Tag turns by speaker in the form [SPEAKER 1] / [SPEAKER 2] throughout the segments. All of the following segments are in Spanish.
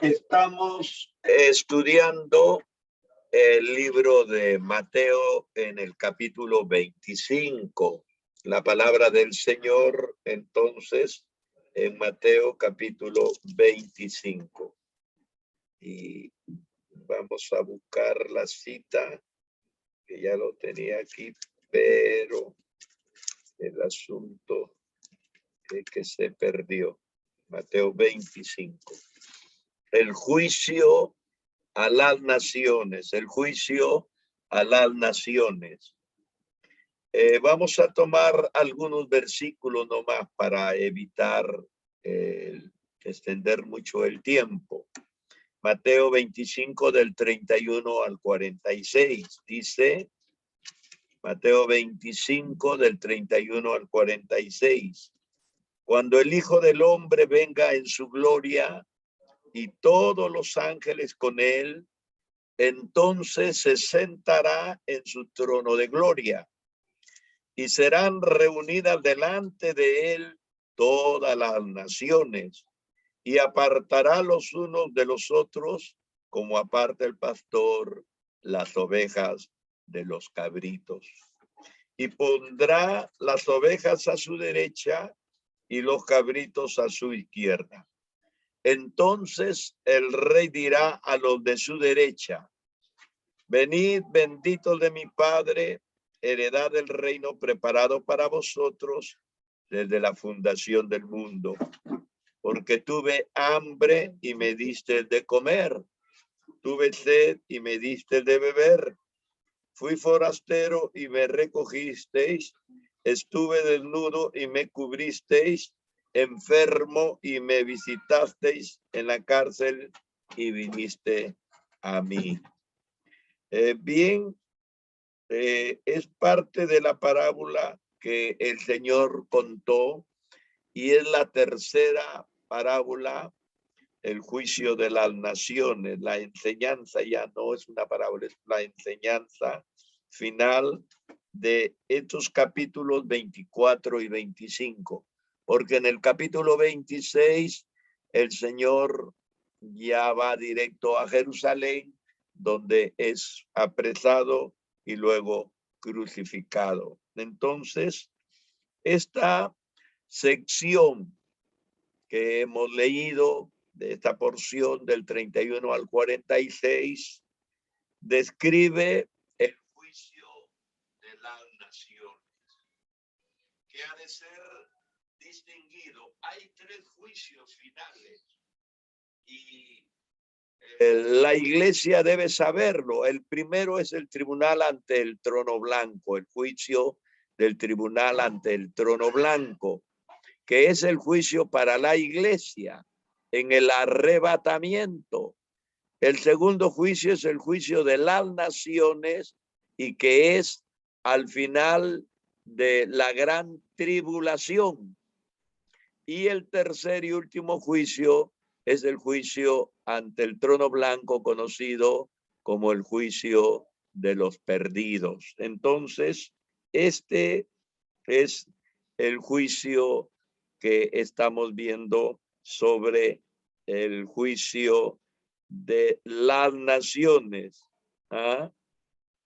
[SPEAKER 1] Estamos estudiando el libro de Mateo en el capítulo 25. La palabra del Señor, entonces, en Mateo capítulo 25. Y vamos a buscar la cita, que ya lo tenía aquí, pero el asunto es que se perdió. Mateo 25. El juicio a las naciones, el juicio a las naciones. Vamos a tomar algunos versículos nomás para evitar extender mucho el tiempo. Mateo 25 del 31 al 46 dice, Mateo 25 del 31 al 46, cuando el Hijo del Hombre venga en su gloria y todos los ángeles con él, entonces se sentará en su trono de gloria y serán reunidas delante de él todas las naciones y apartará los unos de los otros como aparta el pastor las ovejas de los cabritos. Y pondrá las ovejas a su derecha y los cabritos a su izquierda. Entonces el rey dirá a los de su derecha, venid benditos de mi Padre, heredad del reino preparado para vosotros desde la fundación del mundo. Porque tuve hambre y me diste de comer, tuve sed y me diste de beber, fui forastero y me recogisteis, estuve desnudo y me cubristeis, enfermo y me visitasteis, en la cárcel y viniste a mí. Es parte de la parábola que el Señor contó y es la tercera parábola, el juicio de las naciones. La enseñanza ya no es una parábola, es la enseñanza final de estos capítulos 24 y 25. Porque en el capítulo 26 el Señor ya va directo a Jerusalén, donde es apresado y luego crucificado. Entonces, esta sección que hemos leído de esta porción del 31 al 46 describe el juicio de las naciones, que ha de ser distinguido. Hay tres juicios finales y la iglesia debe saberlo. El primero es el tribunal ante el trono blanco, el juicio del tribunal ante el trono blanco, que es el juicio para la iglesia en el arrebatamiento. El segundo juicio es el juicio de las naciones y que es al final de la gran tribulación. Y el tercer y último juicio es el juicio ante el trono blanco, conocido como el juicio de los perdidos. Entonces, este es el juicio que estamos viendo sobre el juicio de las naciones,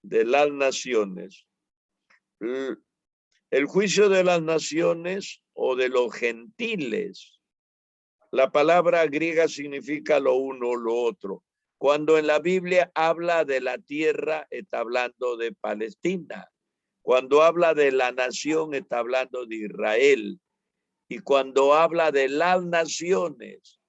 [SPEAKER 1] de las naciones. El juicio de las naciones o de los gentiles. La palabra griega significa lo uno o lo otro. Cuando en la Biblia habla de la tierra, está hablando de Palestina. Cuando habla de la nación, está hablando de Israel. Y cuando habla de las naciones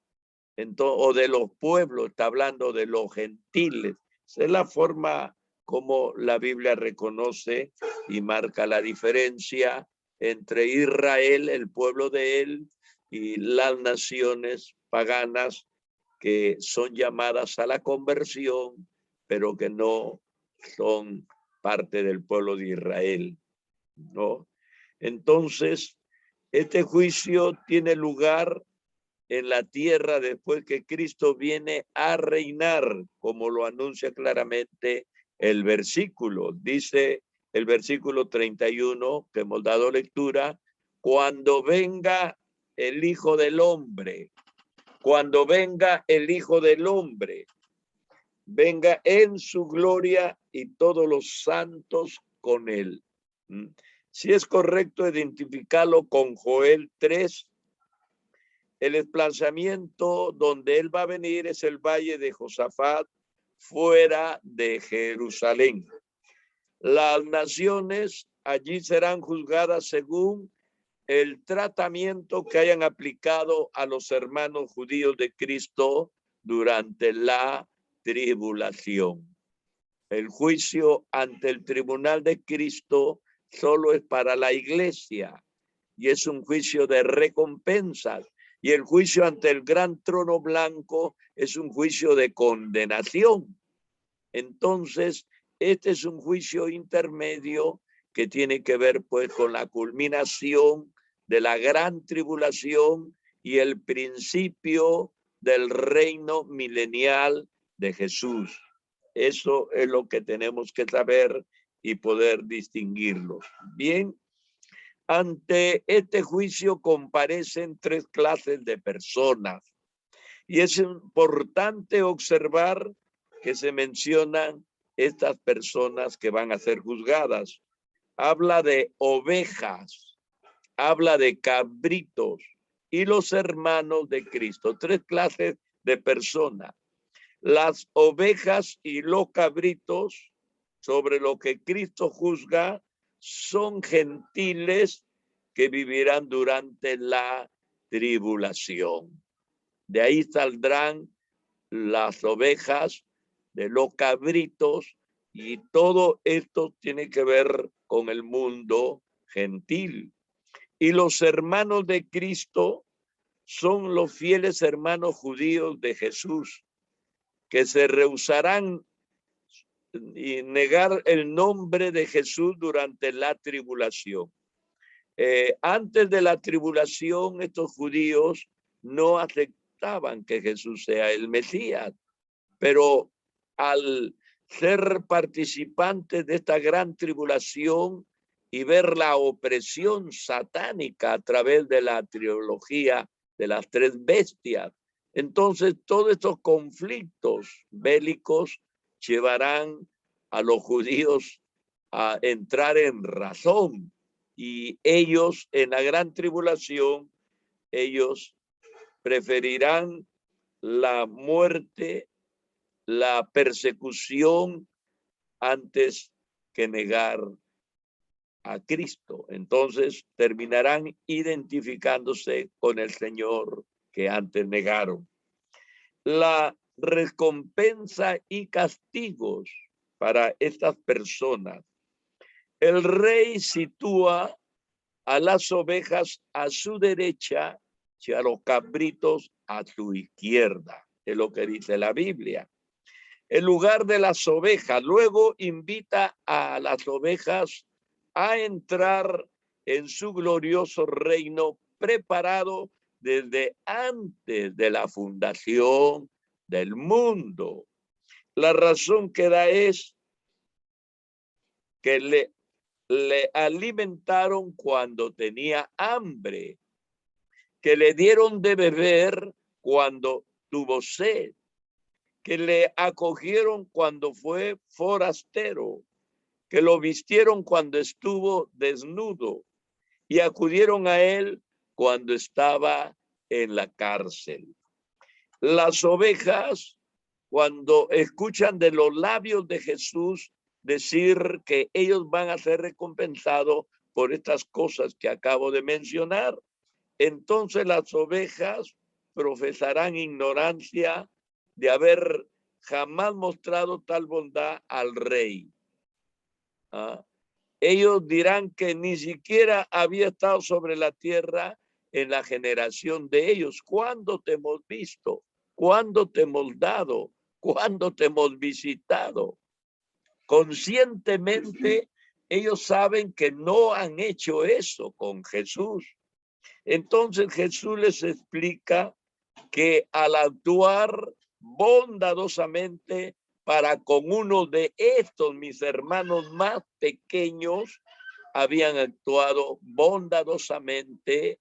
[SPEAKER 1] o de los pueblos, está hablando de los gentiles. Esa es la forma como la Biblia reconoce y marca la diferencia entre Israel, el pueblo de él, y las naciones paganas que son llamadas a la conversión, pero que no son parte del pueblo de Israel, ¿no? Entonces, este juicio tiene lugar en la tierra después que Cristo viene a reinar, como lo anuncia claramente el versículo. Dice el versículo 31 que hemos dado lectura, cuando venga el Hijo del Hombre. cuando venga el Hijo del Hombre, venga en su gloria y todos los santos con él. Si es correcto identificarlo con Joel 3, el desplazamiento donde él va a venir es el valle de Josafat, fuera de Jerusalén. Las naciones allí serán juzgadas según el tratamiento que hayan aplicado a los hermanos judíos de Cristo durante la tribulación. El juicio ante el tribunal de Cristo solo es para la iglesia y es un juicio de recompensas. Y el juicio ante el gran trono blanco es un juicio de condenación. Entonces, este es un juicio intermedio que tiene que ver pues con la culminación de la gran tribulación y el principio del reino milenial de Jesús. Eso es lo que tenemos que saber y poder distinguirlos. Bien, ante este juicio comparecen tres clases de personas. Y es importante observar que se mencionan estas personas que van a ser juzgadas. Habla de ovejas, habla de cabritos y los hermanos de Cristo. Tres clases de personas. Las ovejas y los cabritos, sobre lo que Cristo juzga, son gentiles que vivirán durante la tribulación. De ahí saldrán las ovejas, de los cabritos, y todo esto tiene que ver con el mundo gentil. Y los hermanos de Cristo son los fieles hermanos judíos de Jesús, que se rehusarán y negar el nombre de Jesús durante la tribulación. Antes de la tribulación, estos judíos no aceptaban que Jesús sea el Mesías, pero al ser participantes de esta gran tribulación y ver la opresión satánica a través de la trilogía de las tres bestias, entonces todos estos conflictos bélicos llevarán a los judíos a entrar en razón, y ellos en la gran tribulación, ellos preferirán la muerte, la persecución, antes que negar a Cristo. Entonces terminarán identificándose con el Señor que antes negaron. La recompensa y castigos para estas personas. El rey sitúa a las ovejas a su derecha y a los cabritos a su izquierda. Es lo que dice la Biblia. En lugar de las ovejas, luego invita a las ovejas a entrar en su glorioso reino preparado desde antes de la fundación del mundo. La razón que da es que le alimentaron cuando tenía hambre, que le dieron de beber cuando tuvo sed, que le acogieron cuando fue forastero, que lo vistieron cuando estuvo desnudo y acudieron a él cuando estaba en la cárcel. Las ovejas, cuando escuchan de los labios de Jesús decir que ellos van a ser recompensados por estas cosas que acabo de mencionar, entonces las ovejas profesarán ignorancia de haber jamás mostrado tal bondad al rey. Ellos dirán que ni siquiera había estado sobre la tierra en la generación de ellos. ¿Cuándo te hemos visto? ¿Cuándo te hemos dado? ¿Cuándo te hemos visitado? Conscientemente ellos saben que no han hecho eso con Jesús. Entonces Jesús les explica que al actuar bondadosamente para con uno de estos mis hermanos más pequeños, habían actuado bondadosamente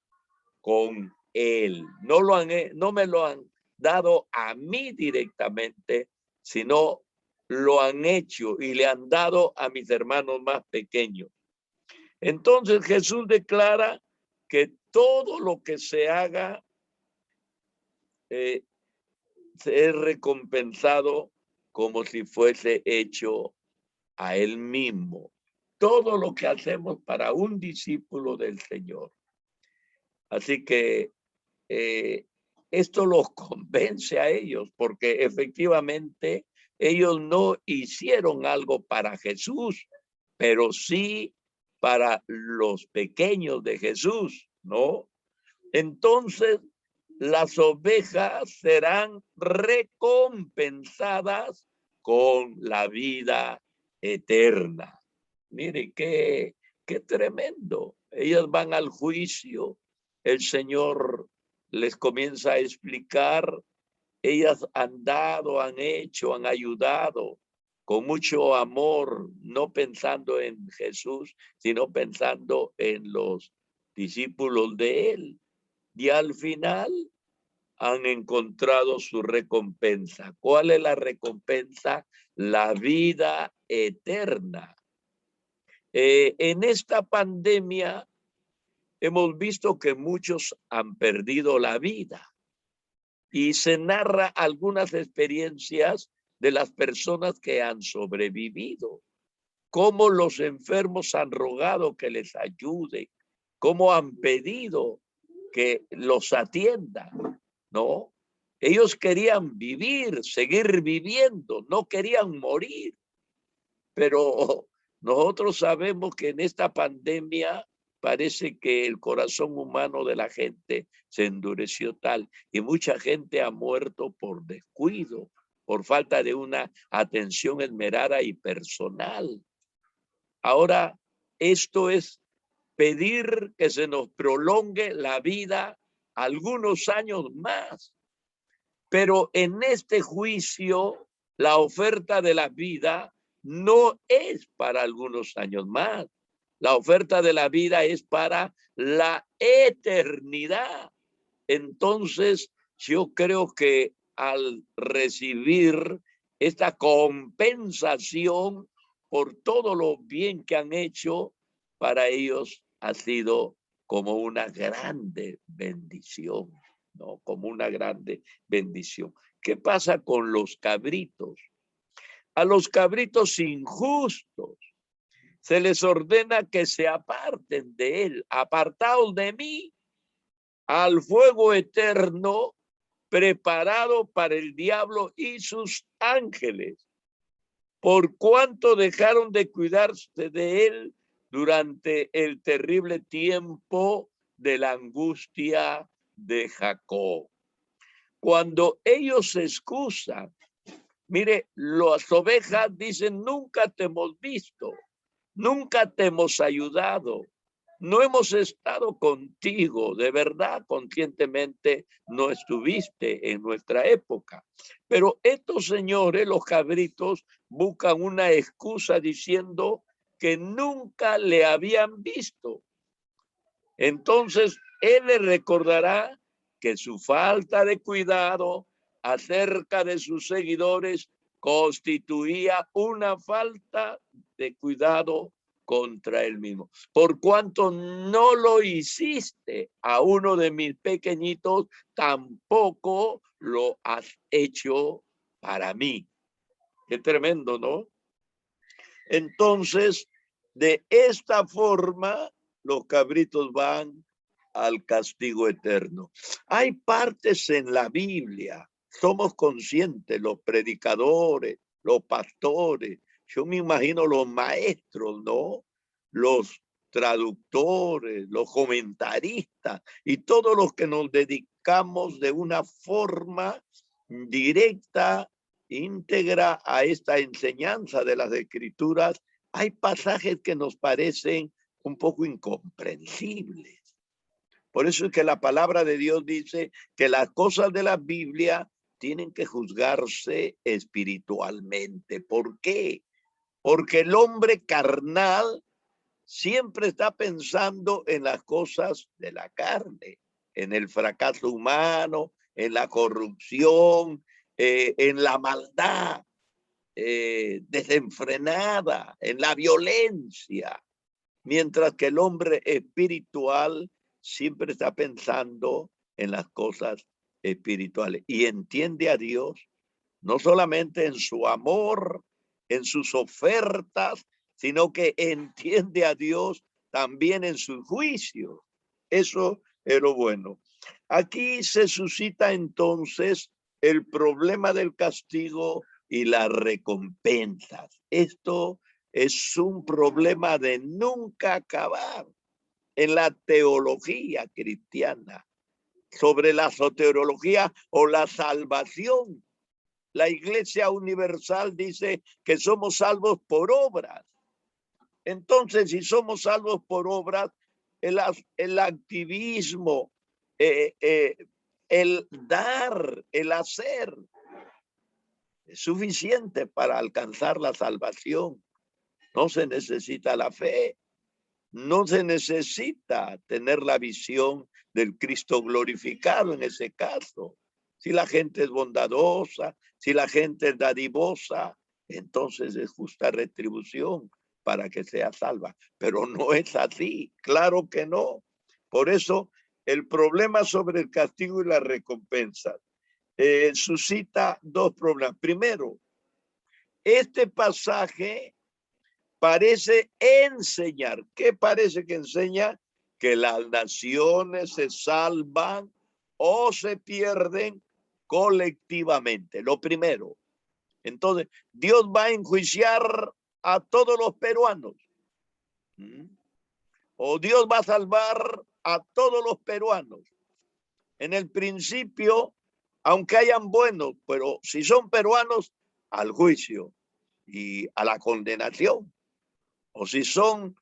[SPEAKER 1] con Él. No me lo han dado a mí directamente, sino lo han hecho y le han dado a mis hermanos más pequeños. Entonces Jesús declara que todo lo que se haga es recompensado como si fuese hecho a él mismo. Todo lo que hacemos para un discípulo del Señor. Así que esto los convence a ellos, porque efectivamente ellos no hicieron algo para Jesús, pero sí para los pequeños de Jesús, ¿no? Entonces, las ovejas serán recompensadas con la vida eterna. Mire, qué tremendo. Ellas van al juicio, el Señor les comienza a explicar, ellas han dado, han hecho, han ayudado con mucho amor, no pensando en Jesús, sino pensando en los discípulos de él. Y al final han encontrado su recompensa. ¿Cuál es la recompensa? La vida eterna. En esta pandemia hemos visto que muchos han perdido la vida y se narra algunas experiencias de las personas que han sobrevivido, cómo los enfermos han rogado que les ayude, cómo han pedido que los atiendan, ¿no? Ellos querían vivir, seguir viviendo, no querían morir, pero nosotros sabemos que en esta pandemia parece que el corazón humano de la gente se endureció tal y mucha gente ha muerto por descuido, por falta de una atención esmerada y personal. Ahora, esto es pedir que se nos prolongue la vida algunos años más. Pero en este juicio, la oferta de la vida no es para algunos años más. La oferta de la vida es para la eternidad. Entonces, yo creo que al recibir esta compensación por todo lo bien que han hecho, para ellos ha sido como una grande bendición, ¿no? Como una grande bendición. ¿Qué pasa con los cabritos? A los cabritos injustos se les ordena que se aparten de él. Apartaos de mí al fuego eterno preparado para el diablo y sus ángeles, por cuanto dejaron de cuidarse de él durante el terrible tiempo de la angustia de Jacob. Cuando ellos se excusan, mire, las ovejas dicen, nunca te hemos visto, nunca te hemos ayudado, no hemos estado contigo, de verdad, conscientemente no estuviste en nuestra época. Pero estos señores, los cabritos, buscan una excusa diciendo que nunca le habían visto. Entonces, él le recordará que su falta de cuidado acerca de sus seguidores constituía una falta de cuidado contra él mismo. Por cuanto no lo hiciste a uno de mis pequeñitos, tampoco lo has hecho para mí. Qué tremendo, ¿no? Entonces, de esta forma, los cabritos van al castigo eterno. Hay partes en la Biblia, somos conscientes, los predicadores, los pastores, yo me imagino los maestros, ¿no? Los traductores, los comentaristas y todos los que nos dedicamos de una forma directa, íntegra a esta enseñanza de las Escrituras. Hay pasajes que nos parecen un poco incomprensibles. Por eso es que la palabra de Dios dice que las cosas de la Biblia tienen que juzgarse espiritualmente. ¿Por qué? Porque el hombre carnal siempre está pensando en las cosas de la carne. en el fracaso humano, en la corrupción, en la maldad desenfrenada, en la violencia, mientras que el hombre espiritual siempre está pensando en las cosas espirituales y entiende a Dios no solamente en su amor, en sus ofertas, sino que entiende a Dios también en sus juicios. Eso es lo bueno. Aquí se suscita entonces el problema del castigo y las recompensas. Esto es un problema de nunca acabar en la teología cristiana, sobre la soteriología o la salvación. La Iglesia Universal dice que somos salvos por obras. Entonces, si somos salvos por obras, el activismo, el dar, el hacer, es suficiente para alcanzar la salvación. No se necesita la fe, no se necesita tener la visión del Cristo glorificado en ese caso. Si la gente es bondadosa, si la gente es dadivosa, entonces es justa retribución para que sea salva. Pero no es así, claro que no. Por eso el problema sobre el castigo y la recompensa suscita dos problemas. Primero, este pasaje parece enseñar. ¿Qué parece que enseña? Que las naciones se salvan o se pierden colectivamente. Lo primero. Entonces, Dios va a enjuiciar a todos los peruanos. O Dios va a salvar a todos los peruanos. En el principio, aunque hayan buenos, pero si son peruanos, al juicio y a la condenación. O si son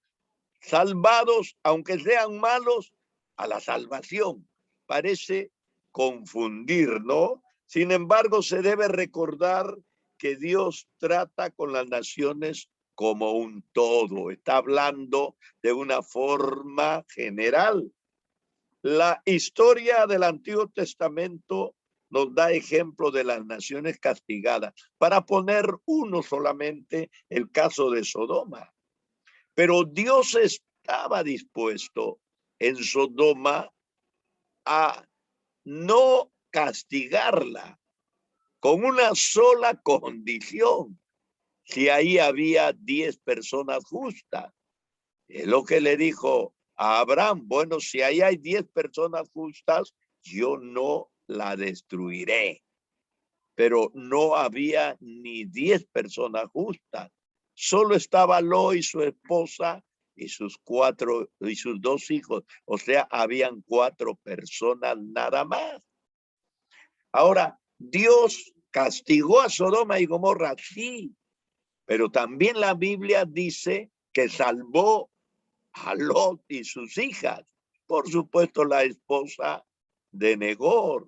[SPEAKER 1] salvados, aunque sean malos, a la salvación. Parece confundir, ¿no? Sin embargo, se debe recordar que Dios trata con las naciones como un todo. Está hablando de una forma general. La historia del Antiguo Testamento nos da ejemplo de las naciones castigadas. Para poner uno solamente, el caso de Sodoma. Pero Dios estaba dispuesto en Sodoma a no castigarla con una sola condición. Si ahí había 10 personas justas. Es lo que le dijo a Abraham. Bueno, si ahí hay 10 personas justas, yo no la destruiré. Pero no había ni 10 personas justas. Solo estaba Lot y su esposa y sus 2 hijos. O sea, habían 4 personas nada más. Ahora, Dios castigó a Sodoma y Gomorra, sí, pero también la Biblia dice que salvó a Lot y sus hijas. Por supuesto, la esposa renegó,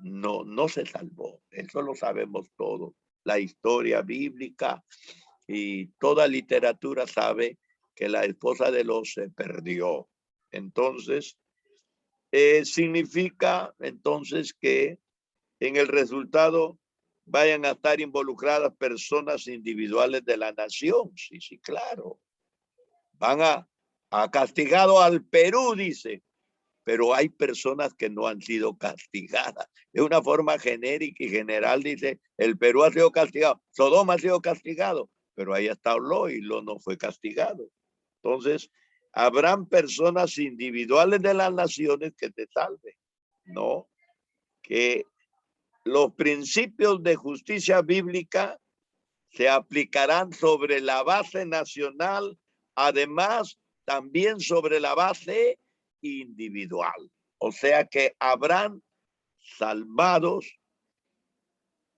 [SPEAKER 1] no se salvó. Eso lo sabemos todos. La historia bíblica y toda literatura sabe que la esposa de Lot se perdió. Entonces, significa entonces que en el resultado vayan a estar involucradas personas individuales de la nación. Sí, sí, claro. Van a castigado al Perú, dice, pero hay personas que no han sido castigadas. De una forma genérica y general dice, el Perú ha sido castigado, Sodoma ha sido castigado, pero ahí está Lot y Lot no fue castigado. Entonces, habrán personas individuales de las naciones que te salven, ¿no? Que los principios de justicia bíblica se aplicarán sobre la base nacional, además también sobre la base individual. O sea que habrán salvados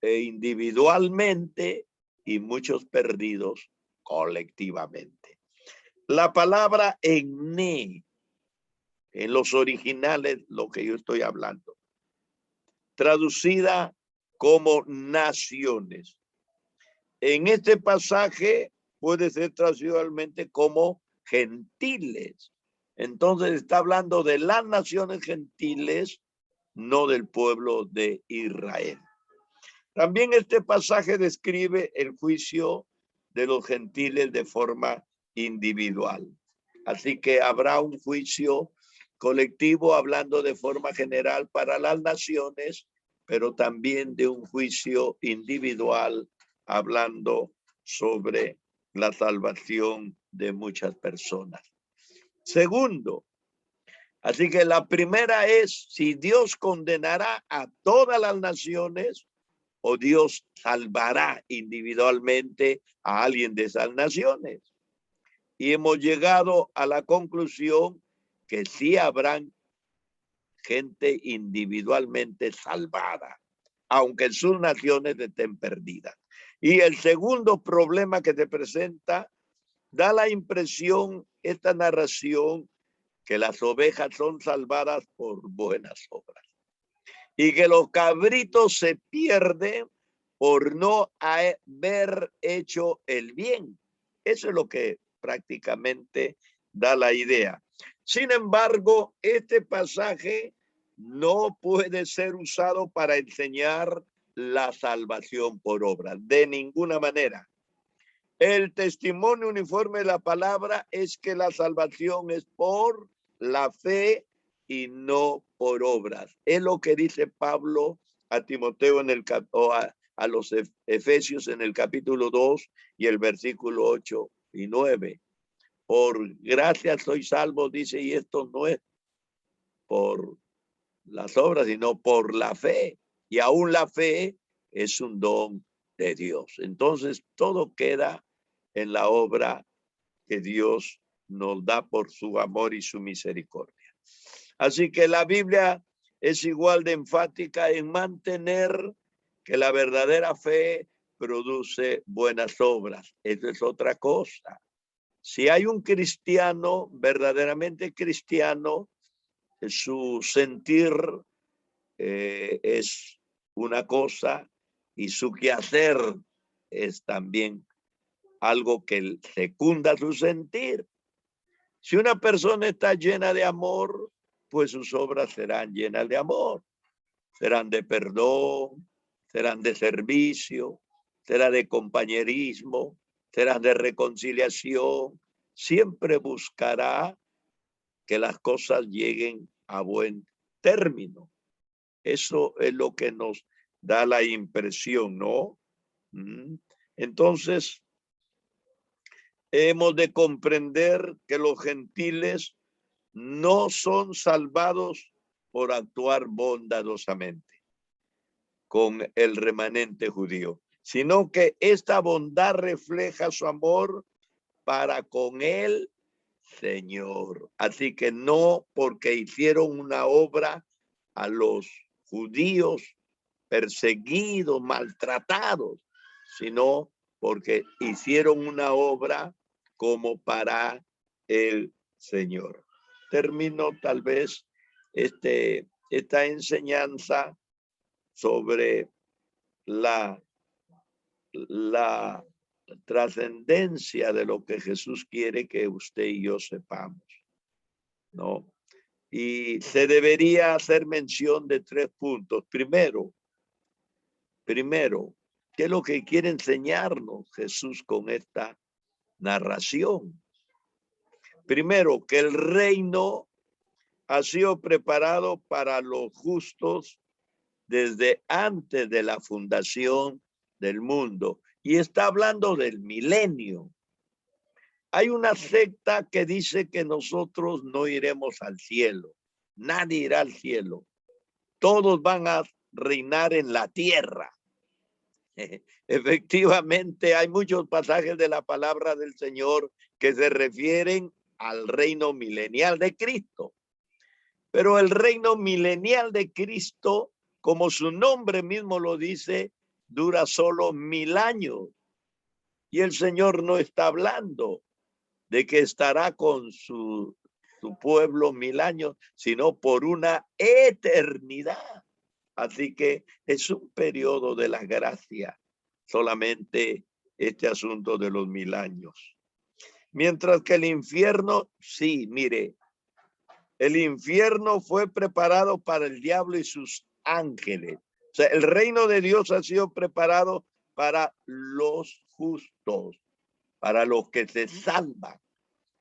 [SPEAKER 1] individualmente y muchos perdidos colectivamente. La palabra enne, en los originales, lo que yo estoy hablando, traducida como naciones. En este pasaje puede ser traducido realmente como gentiles. Entonces está hablando de las naciones gentiles, no del pueblo de Israel. También este pasaje describe el juicio de los gentiles de forma individual. Así que habrá un juicio colectivo hablando de forma general para las naciones, pero también de un juicio individual hablando sobre la salvación de muchas personas. Segundo, así que la primera es si Dios condenará a todas las naciones o Dios salvará individualmente a alguien de esas naciones. Y hemos llegado a la conclusión que sí habrán gente individualmente salvada, aunque sus naciones estén perdidas. Y el segundo problema que te presenta, da la impresión, esta narración, que las ovejas son salvadas por buenas obras y que los cabritos se pierden por no haber hecho el bien. Eso es lo que prácticamente da la idea. Sin embargo, este pasaje no puede ser usado para enseñar la salvación por obra, de ninguna manera. El testimonio uniforme de la palabra es que la salvación es por la fe y no por obras. Es lo que dice Pablo a Timoteo a los Efesios en el capítulo 2 y el versículo 8 y 9. Por gracia soy salvo, dice, y esto no es por las obras, sino por la fe. Y aún la fe es un don de Dios. Entonces todo queda en la obra que Dios nos da por su amor y su misericordia. Así que la Biblia es igual de enfática en mantener que la verdadera fe produce buenas obras. Eso es otra cosa. Si hay un cristiano, verdaderamente cristiano, su sentir es una cosa y su quehacer es también algo que secunda su sentir. Si una persona está llena de amor, pues sus obras serán llenas de amor, serán de perdón, serán de servicio, será de compañerismo, serán de reconciliación. Siempre buscará que las cosas lleguen a buen término. Eso es lo que nos da la impresión, ¿no? Entonces, hemos de comprender que los gentiles no son salvados por actuar bondadosamente con el remanente judío, sino que esta bondad refleja su amor para con el Señor. Así que no porque hicieron una obra a los judíos perseguidos, maltratados, sino porque hicieron una obra como para el Señor. Termino tal vez esta enseñanza sobre la trascendencia de lo que Jesús quiere que usted y yo sepamos, ¿no? Y se debería hacer mención de 3 puntos. Primero, ¿qué es lo que quiere enseñarnos Jesús con esta narración? Primero, que el reino ha sido preparado para los justos desde antes de la fundación del mundo. Y está hablando del milenio. Hay una secta que dice que nosotros no iremos al cielo. Nadie irá al cielo. Todos van a reinar en la tierra. Efectivamente, hay muchos pasajes de la palabra del Señor que se refieren al reino milenial de Cristo. Pero el reino milenial de Cristo, como su nombre mismo lo dice, dura solo 1000 años. Y el Señor no está hablando de que estará con su pueblo 1000 años, sino por una eternidad. Así que es un periodo de la gracia, solamente este asunto de los 1000 años. Mientras que el infierno, sí, mire, El infierno fue preparado para el diablo y sus ángeles. O sea, el reino de Dios ha sido preparado para los justos, para los que se salvan.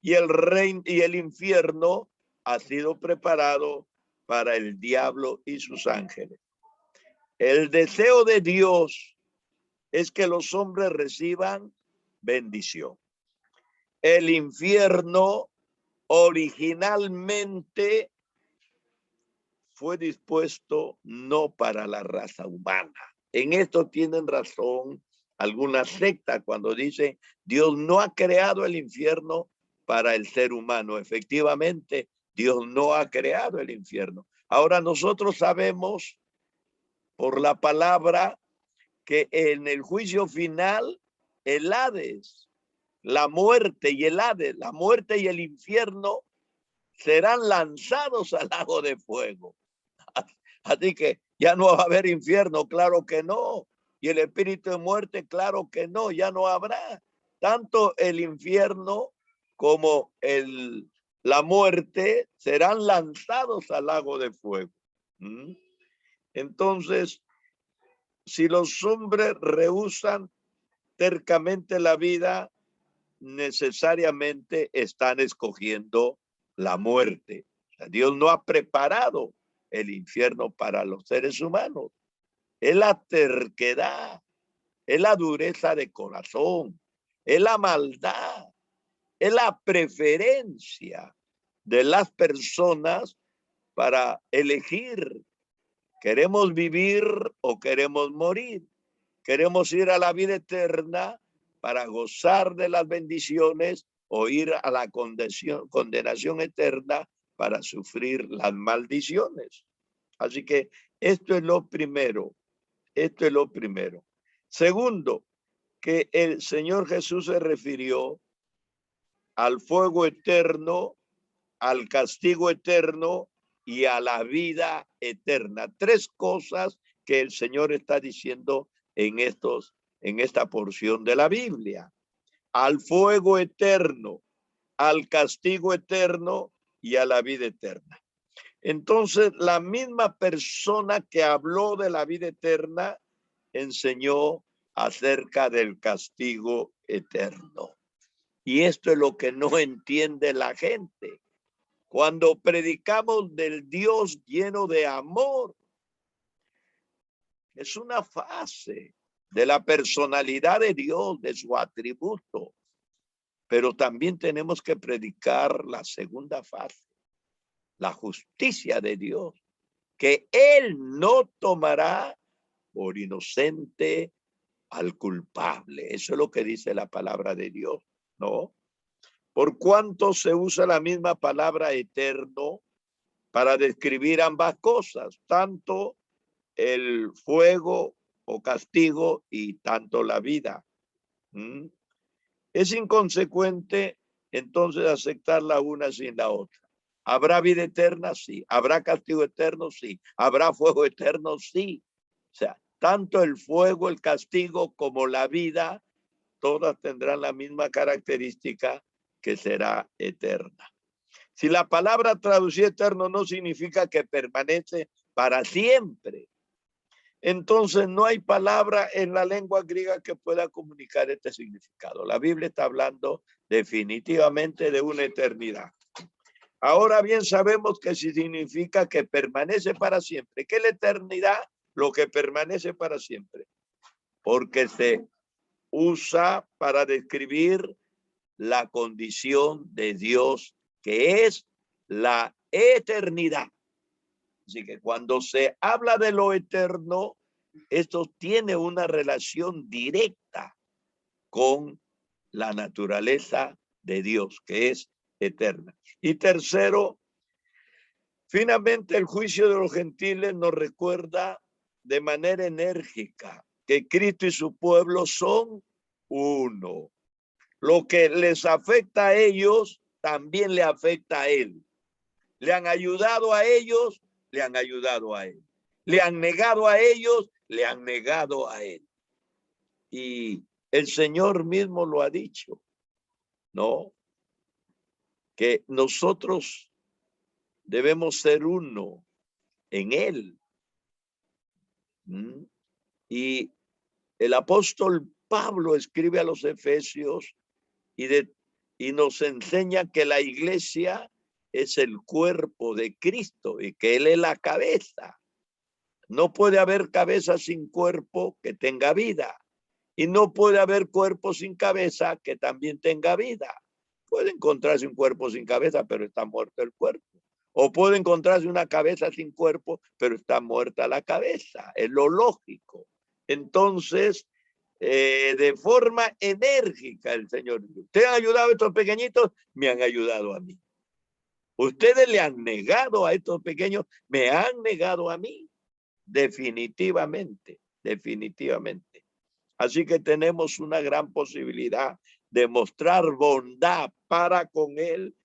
[SPEAKER 1] Y el reino y el infierno ha sido preparado para el diablo y sus ángeles. El deseo de Dios es que los hombres reciban bendición. El infierno originalmente fue dispuesto no para la raza humana. En esto tienen razón algunas sectas cuando dicen Dios no ha creado el infierno para el ser humano. Efectivamente, Dios no ha creado el infierno. Ahora nosotros sabemos por la palabra que en el juicio final el Hades, la muerte y el Hades, la muerte y el infierno serán lanzados al lago de fuego. Así que ya no va a haber infierno, claro que no. Y el espíritu de muerte, claro que no, ya no habrá. Tanto el infierno como la muerte serán lanzados al lago de fuego. Entonces, si los hombres rehúsan tercamente la vida, necesariamente están escogiendo la muerte. O sea, Dios no ha preparado el infierno para los seres humanos. Es la terquedad, es la dureza de corazón, es la maldad, es la preferencia de las personas para elegir. ¿Queremos vivir o queremos morir? ¿Queremos ir a la vida eterna para gozar de las bendiciones o ir a la condenación eterna para sufrir las maldiciones? Así que esto es lo primero. Esto es lo primero. Segundo, que el Señor Jesús se refirió al fuego eterno, al castigo eterno y a la vida eterna. Tres cosas que el Señor está diciendo en esta porción de la Biblia. Al fuego eterno, al castigo eterno y a la vida eterna. Entonces, la misma persona que habló de la vida eterna enseñó acerca del castigo eterno. Y esto es lo que no entiende la gente. Cuando predicamos del Dios lleno de amor, es una fase de la personalidad de Dios, de su atributo. Pero también tenemos que predicar la segunda fase, la justicia de Dios, que Él no tomará por inocente al culpable. Eso es lo que dice la palabra de Dios, ¿no? Por cuanto se usa la misma palabra eterno para describir ambas cosas, tanto el fuego o castigo y tanto la vida. Es inconsecuente entonces aceptar la una sin la otra. ¿Habrá vida eterna? Sí. ¿Habrá castigo eterno? Sí. ¿Habrá fuego eterno? Sí. O sea, tanto el fuego, el castigo como la vida, todas tendrán la misma característica, que será eterna. Si la palabra traducida eterno no significa que permanece para siempre, entonces no hay palabra en la lengua griega que pueda comunicar este significado. La Biblia está hablando definitivamente de una eternidad. Ahora bien, sabemos que significa que permanece para siempre. ¿Qué es la eternidad? Lo que permanece para siempre. Porque se usa para describir la condición de Dios, que es la eternidad. Así que cuando se habla de lo eterno, esto tiene una relación directa con la naturaleza de Dios, que es eterna. Y tercero, finalmente el juicio de los gentiles nos recuerda de manera enérgica que Cristo y su pueblo son uno. Lo que les afecta a ellos también le afecta a él. Le han ayudado a ellos, le han ayudado a él. Le han negado a ellos, le han negado a él. Y el Señor mismo lo ha dicho, ¿no? Que nosotros Debemos ser uno en Él. Y el apóstol Pablo escribe a los Efesios y nos enseña que la iglesia es el cuerpo de Cristo y que Él es la cabeza. No puede haber cabeza sin cuerpo que tenga vida. Y no puede haber cuerpo sin cabeza que también tenga vida. Puede encontrarse un cuerpo sin cabeza, pero está muerto el cuerpo. O puede encontrarse una cabeza sin cuerpo, pero está muerta la cabeza. Es lo lógico. Entonces, de forma enérgica el Señor dice, ¿ustedes han ayudado a estos pequeñitos? Me han ayudado a mí. Ustedes le han negado a estos pequeños, me han negado a mí. Definitivamente, definitivamente. Así que tenemos una gran posibilidad de mostrar bondad para con Él,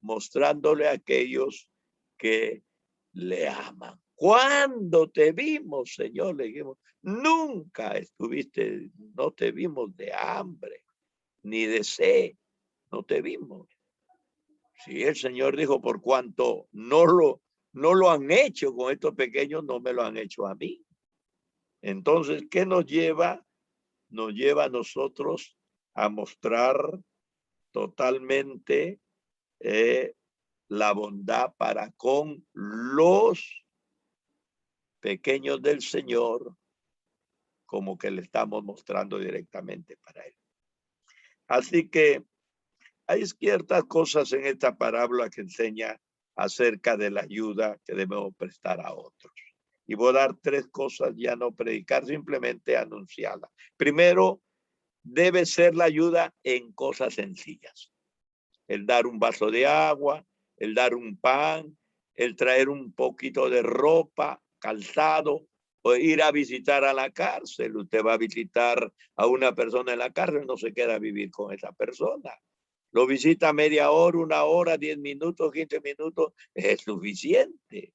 [SPEAKER 1] mostrándole a aquellos que le aman. ¿Cuándo te vimos, Señor? Le dijimos, nunca estuviste, no te vimos de hambre, ni de sed, no te vimos. Sí, el Señor dijo, por cuanto no lo han hecho con estos pequeños, no me lo han hecho a mí. Entonces, ¿qué nos lleva? Nos lleva a nosotros a mostrar totalmente la bondad para con los pequeños del Señor, como que le estamos mostrando directamente para Él. Así que hay ciertas cosas en esta parábola que enseña acerca de la ayuda que debemos prestar a otros. Y voy a dar 3 cosas, ya no predicar, simplemente anunciarlas. Primero, debe ser la ayuda en cosas sencillas. El dar un vaso de agua, el dar un pan, el traer un poquito de ropa, calzado, o ir a visitar a la cárcel. Usted va a visitar a una persona en la cárcel, no se queda a vivir con esa persona. Lo visita media hora, 1 hora, 10 minutos, 15 minutos, es suficiente.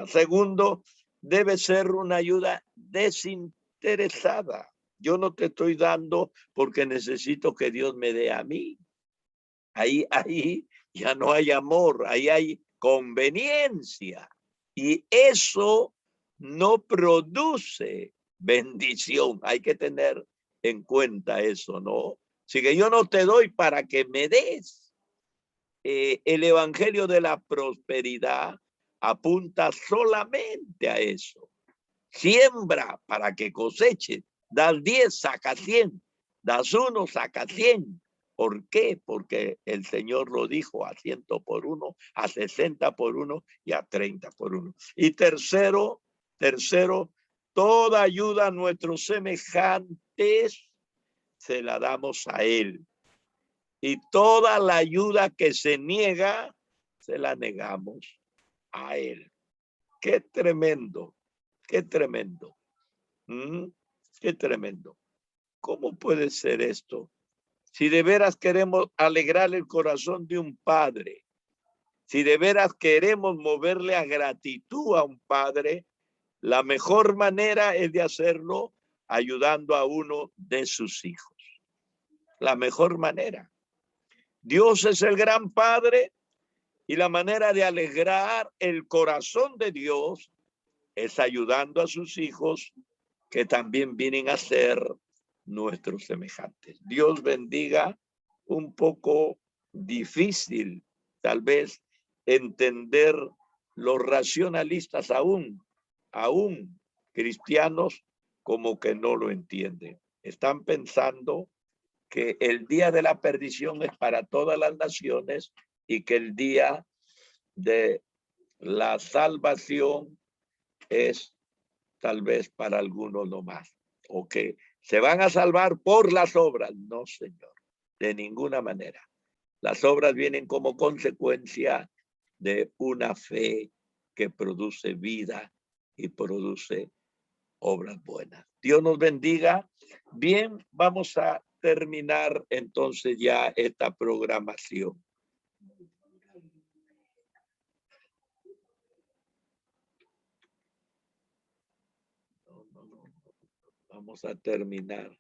[SPEAKER 1] Segundo, debe ser una ayuda desinteresada. Yo no te estoy dando porque necesito que Dios me dé a mí. Ahí ya no hay amor, ahí hay conveniencia. Y eso no produce bendición. Hay que tener en cuenta eso, ¿no? Así que yo no te doy para que me des. El evangelio de la prosperidad apunta solamente a eso. Siembra para que coseches. Das 10, saca 100. Das 1, saca 100. ¿Por qué? Porque el Señor lo dijo a 100 por 1, a 60 por 1 y a 30 por 1. Y tercero, toda ayuda a nuestros semejantes se la damos a Él. Y toda la ayuda que se niega, se la negamos a Él. Qué tremendo, qué tremendo. Qué tremendo. ¿Cómo puede ser esto? Si de veras queremos alegrar el corazón de un padre, si de veras queremos moverle a gratitud a un padre, la mejor manera es de hacerlo ayudando a uno de sus hijos. La mejor manera. Dios es el gran padre y la manera de alegrar el corazón de Dios es ayudando a sus hijos que también vienen a ser nuestros semejantes. Dios bendiga. Un poco difícil tal vez entender los racionalistas aún cristianos como que no lo entienden. Están pensando que el día de la perdición es para todas las naciones y que el día de la salvación es tal vez para algunos no más, o que se van a salvar por las obras. No, Señor, de ninguna manera. Las obras vienen como consecuencia de una fe que produce vida y produce obras buenas. Dios nos bendiga. Bien, vamos a terminar entonces ya esta programación. Vamos a terminar.